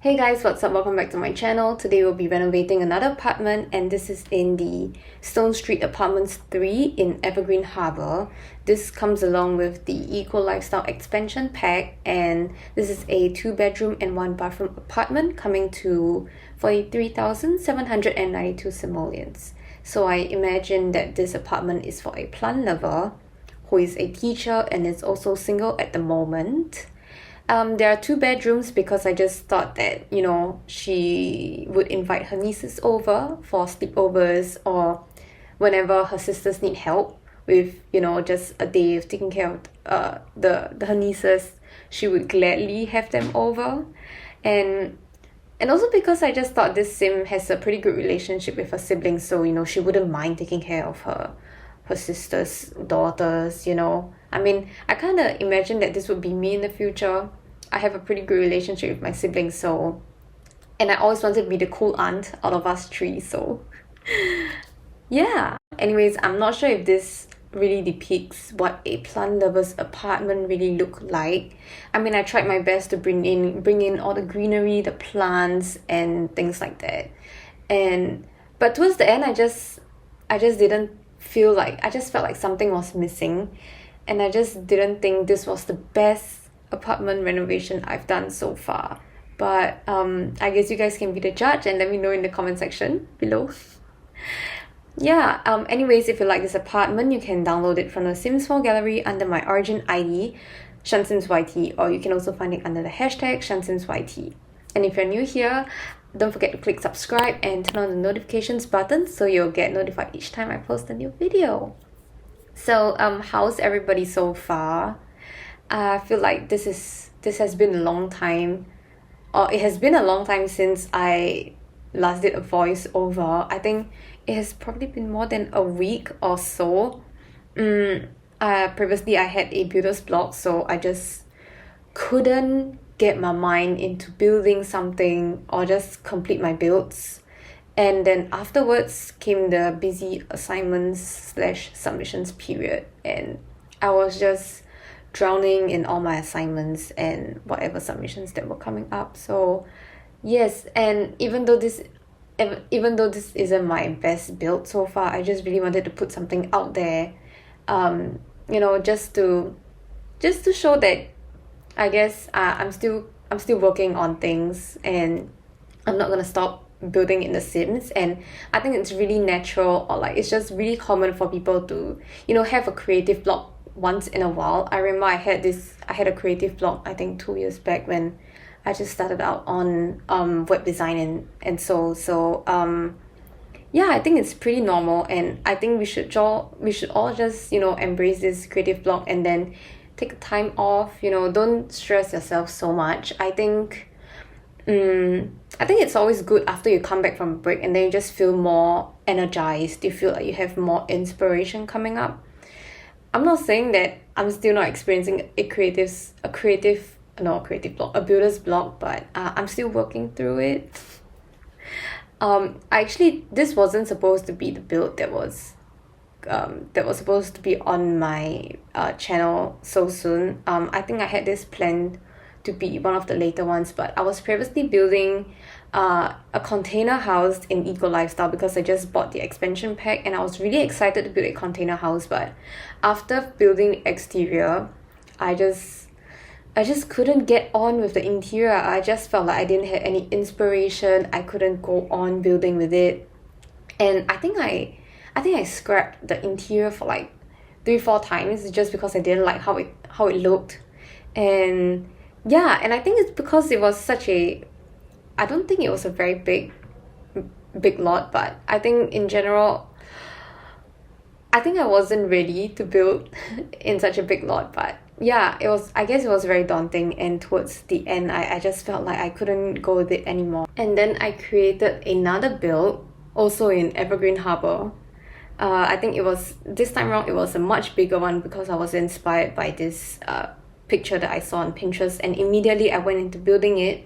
Hey guys, what's up? Welcome back to my channel. Today we'll be renovating another apartment, and this is in the Stonestreet Apartments 3 in Evergreen Harbour. This comes along with the Eco Lifestyle Expansion Pack, and this is a 2-bedroom and 1-bathroom apartment coming to 43,792 simoleons. So I imagine that this apartment is for a plant lover who is a teacher and is also single at the moment. There are 2 bedrooms because I just thought that, she would invite her nieces over for sleepovers or whenever her sisters need help with, just a day of taking care of her nieces, she would gladly have them over. And also because I just thought this sim has a pretty good relationship with her siblings, so, she wouldn't mind taking care of her sister's daughters. I mean, I kind of imagine that this would be me in the future. I have a pretty good relationship with my siblings, and I always wanted to be the cool aunt out of us 3, so yeah. Anyways, I'm not sure if this really depicts what a plant lover's apartment really look like. I mean, I tried my best to bring in all the greenery, the plants and things like that. But towards the end, I just didn't feel like, I just felt like something was missing, and I just didn't think this was the best apartment renovation I've done so far. But I guess you guys can be the judge and let me know in the comment section below. Yeah, anyways, if you like this apartment, you can download it from the Sims 4 gallery under my origin ID, shansimsyt, or you can also find it under the hashtag shansimsyt. And if you're new here, don't forget to click subscribe and turn on the notifications button so you'll get notified each time I post a new video. So how's everybody so far? I feel like this has been a long time, or it has been a long time since I last did a voiceover. I think it has probably been more than a week or so. Previously I had a builder's block, so I just couldn't get my mind into building something or just complete my builds. And then afterwards came the busy assignments/submissions period, and I was just drowning in all my assignments and whatever submissions that were coming up. So yes, and even though this isn't my best build so far, I just really wanted to put something out there, just to show that I guess I'm still working on things, and I'm not gonna stop building in The Sims. And I think it's really natural, or like it's just really common for people to have a creative block once in a while. I remember I had a creative block, I think 2 years back, when I just started out on web design and so yeah, I think it's pretty normal, and I think we should all just embrace this creative block and then take time off. Don't stress yourself so much. I think it's always good after you come back from a break and then you just feel more energized. You feel like you have more inspiration coming up. I'm not saying that I'm still not experiencing a builder's block, but I'm still working through it. Actually, this wasn't supposed to be the build that was supposed to be on my channel so soon. I think I had this planned to be one of the later ones, but I was previously building a container house in Eco Lifestyle because I just bought the expansion pack and I was really excited to build a container house. But after building the exterior, I just couldn't get on with the interior. I just felt like I didn't have any inspiration. I couldn't go on building with it, and I think I scrapped the interior for like 3-4 times just because I didn't like how it looked. And yeah, and I think it's because it was I don't think it was a very big lot, but I think in general, I think I wasn't ready to build in such a big lot. But yeah, I guess it was very daunting, and towards the end I just felt like I couldn't go with it anymore. And then I created another build also in Evergreen Harbour. I think this time around it was a much bigger one because I was inspired by this picture that I saw on Pinterest, and immediately I went into building it.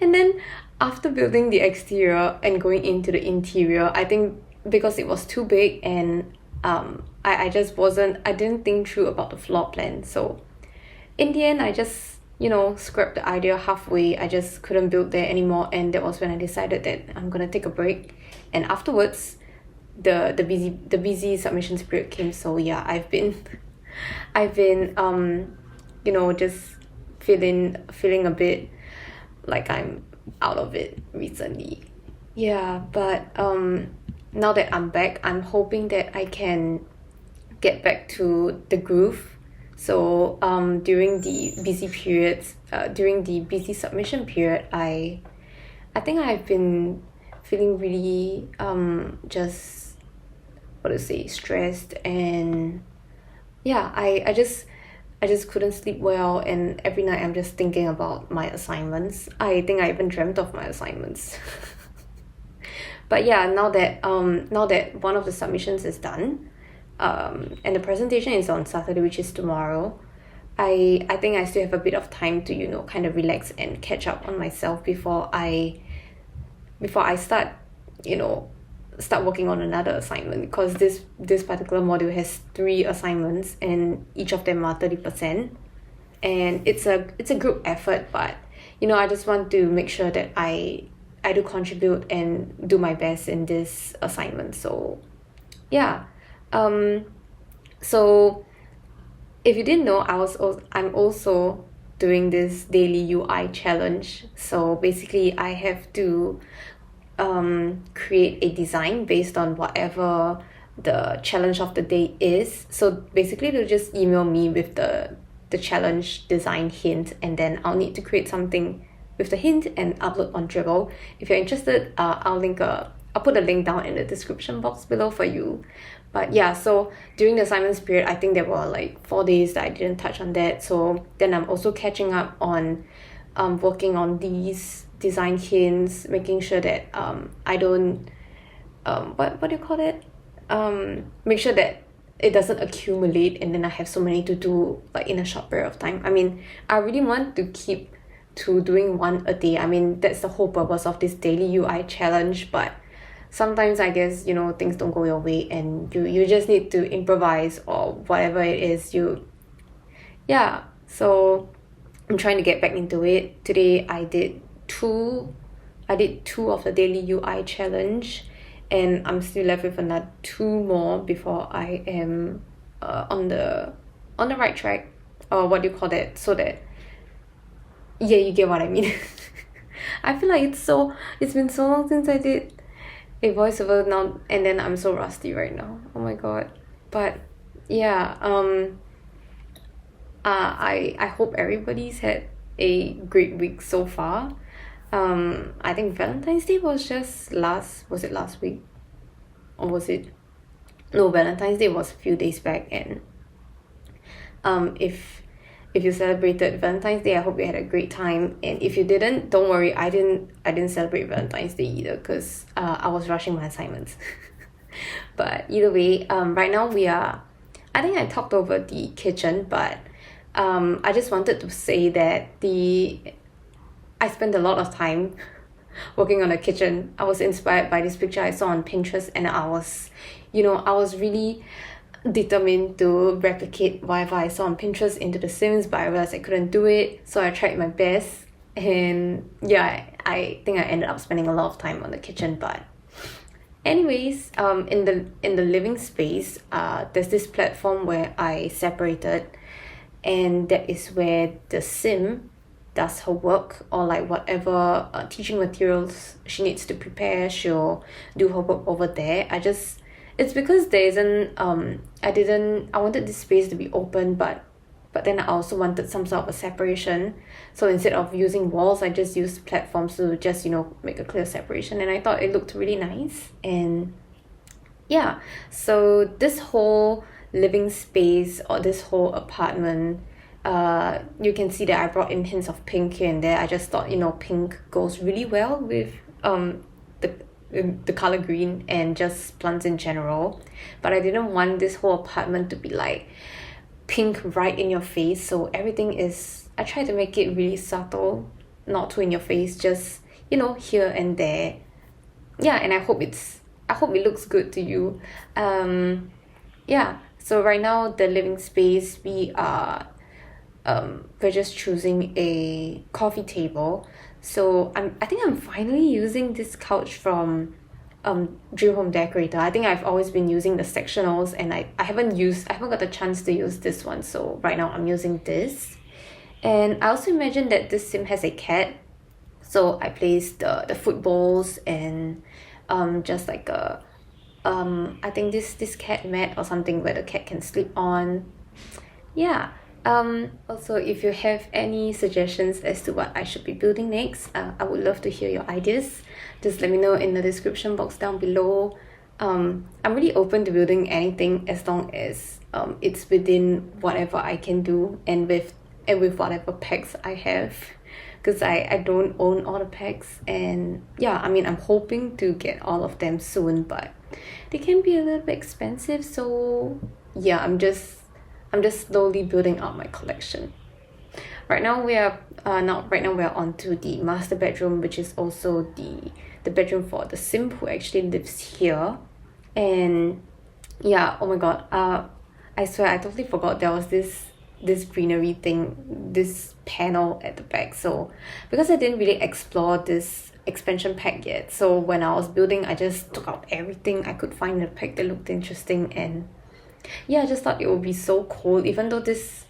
And then after building the exterior and going into the interior, I think because it was too big, and I didn't think through about the floor plan. So in the end, I just scrapped the idea halfway. I just couldn't build there anymore, and that was when I decided that I'm gonna take a break. And afterwards, the busy submissions period came. So yeah, I've been just feeling a bit like I'm out of it recently. Yeah, but now that I'm back, I'm hoping that I can get back to the groove. So during the busy periods, during the busy submission period, I think I've been feeling really just what to say, stressed. And yeah, I just couldn't sleep well, and every night I'm just thinking about my assignments. I think I even dreamt of my assignments. But yeah, now that one of the submissions is done, and the presentation is on Saturday, which is tomorrow, I think I still have a bit of time to kind of relax and catch up on myself before I start working on another assignment, because this particular module has 3 assignments and each of them are 30%, and it's a group effort. But I just want to make sure that I do contribute and do my best in this assignment. So yeah, so if you didn't know, I'm also doing this daily UI challenge. So basically I have to create a design based on whatever the challenge of the day is. So basically they'll just email me with the challenge design hint, and then I'll need to create something with the hint and upload on Dribble. If you're interested, I'll put a link down in the description box below for you. But yeah, so during the assignments period, I think there were like 4 days that I didn't touch on that. So then I'm also catching up on working on these design hints, making sure that I don't what do you call it? Make sure that it doesn't accumulate and then I have so many to do like in a short period of time. I mean, I really want to keep to doing 1 a day. I mean, that's the whole purpose of this daily UI challenge. But sometimes I guess things don't go your way, and you just need to improvise or whatever it is. Yeah, so I'm trying to get back into it. Today I did two of the daily UI challenge, and I'm still left with another 2 more before I am on the right track, or what do you call that, so that you get what I mean. I feel like it's been so long since I did a voiceover now, and then I'm so rusty right now. Oh my god. But yeah, I hope everybody's had a great week so far. I think Valentine's Day was just was it last week? Or was it? No, Valentine's Day was a few days back. And if you celebrated Valentine's Day, I hope you had a great time. And if you didn't, don't worry, I didn't celebrate Valentine's Day either, because I was rushing my assignments. But either way, right now I think I talked over the kitchen, but I just wanted to say that I spent a lot of time working on the kitchen. I was inspired by this picture I saw on Pinterest, and I was really determined to replicate whatever I saw on Pinterest into The Sims, but I realized I couldn't do it, so I tried my best. And yeah, I think I ended up spending a lot of time on the kitchen. But anyways, in the living space, there's this platform where I separated, and that is where the sim does her work, or like whatever teaching materials she needs to prepare, she'll do her work over there. It's because there isn't I wanted this space to be open, but then I also wanted some sort of a separation. So instead of using walls, I just used platforms to just make a clear separation, and I thought it looked really nice. And yeah, so this whole living space, or this whole apartment, you can see that I brought in hints of pink here and there. I just thought pink goes really well with the color green and just plants in general. But I didn't want this whole apartment to be like pink right in your face, so I try to make it really subtle, not too in your face, just here and there. Yeah, and I hope it looks good to you. Yeah, so right now the living space, we are we're just choosing a coffee table. So I think I'm finally using this couch from Dream Home Decorator. I think I've always been using the sectionals, and I haven't got the chance to use this one. So right now I'm using this. And I also imagine that this sim has a cat. So I placed the footballs and just like a I think this cat mat or something where the cat can sleep on. Yeah. Also, if you have any suggestions as to what I should be building next, I would love to hear your ideas. Just let me know in the description box down below. I'm really open to building anything as long as it's within whatever I can do and with whatever packs I have, because I don't own all the packs. And yeah, I mean, I'm hoping to get all of them soon, but they can be a little bit expensive. So yeah, I'm just slowly building out my collection. Right now we are on to the master bedroom, which is also the bedroom for the sim who actually lives here. And yeah, oh my god, I swear I totally forgot there was this greenery thing, this panel at the back. So because I didn't really explore this expansion pack yet, so when I was building, I just took out everything I could find in the pack that looked interesting. And yeah, I just thought it would be so cool, even though this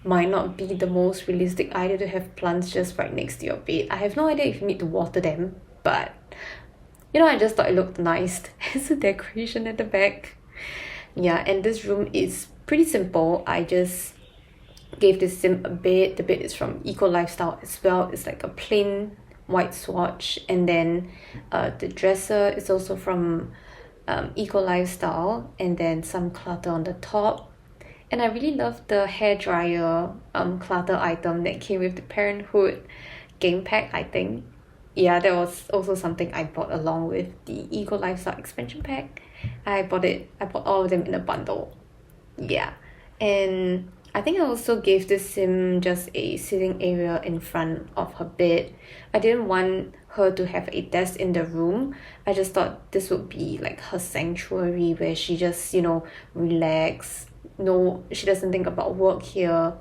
might not be the most realistic idea to have plants just right next to your bed. I have no idea if you need to water them, but you know, I just thought it looked nice as a decoration at the back. Yeah, and this room is pretty simple. I just gave this sim a bed. The bed is from Eco Lifestyle as well. It's like a plain white swatch, and then the dresser is also from Eco Lifestyle, and then some clutter on the top. And I really love the hairdryer clutter item that came with the Parenthood game pack, I think. Yeah, that was also something I bought along with the Eco Lifestyle expansion pack. I bought all of them in a bundle. Yeah. And I think I also gave this sim just a sitting area in front of her bed. I didn't want her to have a desk in the room. I just thought this would be like her sanctuary where she just, relax. No, she doesn't think about work here.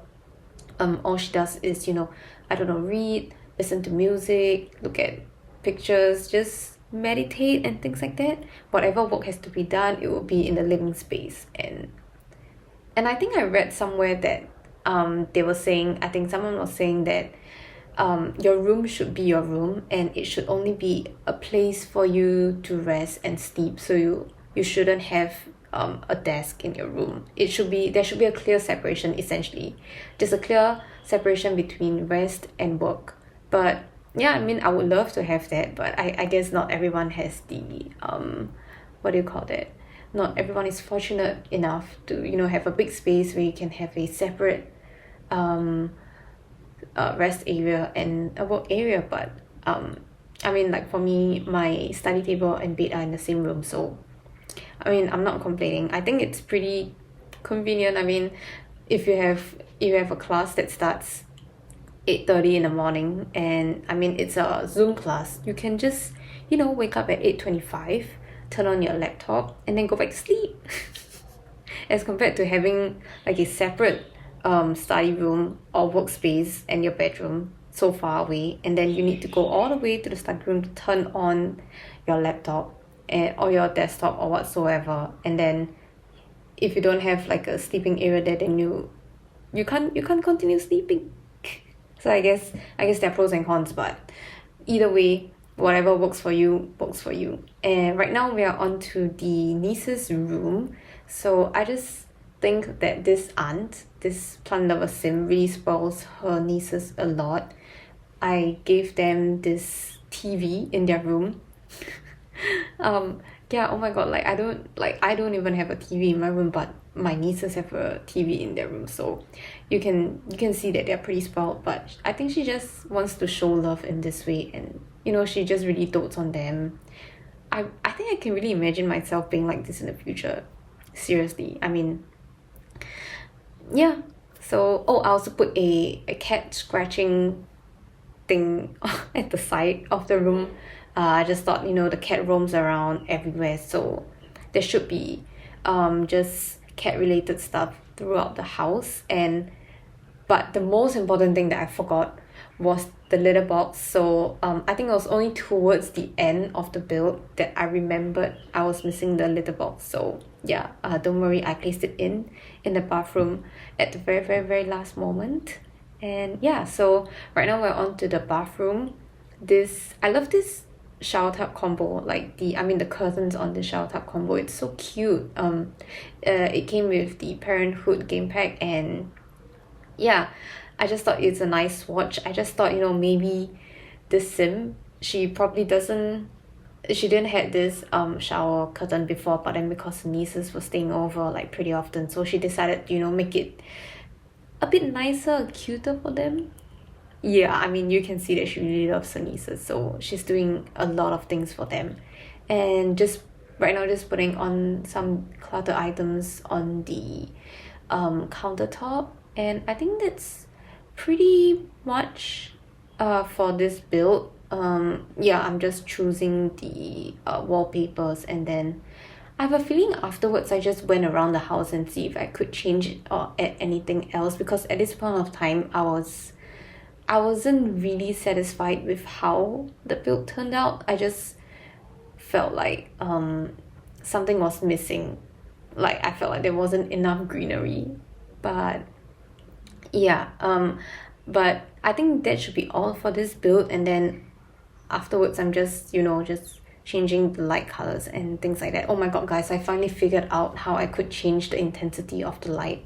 All she does is, read, listen to music, look at pictures, just meditate and things like that. Whatever work has to be done, it will be in the living space. And I think I read somewhere that someone was saying that your room should be your room, and it should only be a place for you to rest and sleep. So you shouldn't have a desk in your room. There should be a clear separation, essentially. Just a clear separation between rest and work. But yeah, I mean, I would love to have that, but I guess not everyone has the what do you call that? Not everyone is fortunate enough to have a big space where you can have a separate rest area and a work area. But I mean, like for me, my study table and bed are in the same room, so I mean, I'm not complaining. I think it's pretty convenient. I mean, if you have a class that starts 8:30 in the morning, and I mean it's a Zoom class, you can just wake up at 8:25, turn on your laptop, and then go back to sleep. As compared to having like a separate study room or workspace and your bedroom so far away, and then you need to go all the way to the study room to turn on your laptop or your desktop or whatsoever. And then if you don't have like a sleeping area there, then you can't continue sleeping. So I guess there are pros and cons, but either way, whatever works for you works for you. And right now we are on to the niece's room. So I just think that this plant lover sim really spoils her nieces a lot. I gave them this TV in their room. Yeah, oh my god, like I don't even have a TV in my room, but my nieces have a TV in their room, so you can see that they're pretty spoiled. But I think she just wants to show love in this way, and she just really dotes on them. I think I can really imagine myself being like this in the future. Seriously, I mean, yeah. So I also put a cat scratching thing at the side of the room. I just thought the cat roams around everywhere, so there should be just cat related stuff throughout the house. And But the most important thing that I forgot was the litter box. So I think it was only towards the end of the build that I remembered I was missing the litter box. So yeah, don't worry, I placed it in the bathroom at the very, very, very last moment. And yeah, so right now we're on to the bathroom. I love this shower tub combo, like the curtains on the shower tub combo. It's so cute. It came with the Parenthood game pack, and yeah, I just thought it's a nice swatch. I just thought, maybe the sim, she didn't had this shower curtain before, but then because her nieces were staying over like pretty often, so she decided to, make it a bit nicer, cuter for them. Yeah, I mean, you can see that she really loves her nieces, so she's doing a lot of things for them. And just right now, just putting on some clutter items on the countertop, and I think that's pretty much for this build. Yeah, I'm just choosing the wallpapers, and then I have a feeling afterwards I just went around the house and see if I could change it or add anything else, because at this point of time I wasn't really satisfied with how the build turned out. I just felt like something was missing. Like, I felt like there wasn't enough greenery. But yeah, but I think that should be all for this build. And then afterwards I'm just, just changing the light colors and things like that. Oh my god, guys, I finally figured out how I could change the intensity of the light.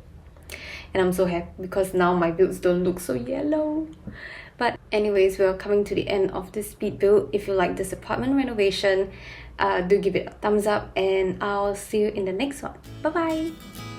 And I'm so happy because now my builds don't look so yellow. But anyways, we're coming to the end of this speed build. If you like this apartment renovation, do give it a thumbs up, and I'll see you in the next one. Bye bye.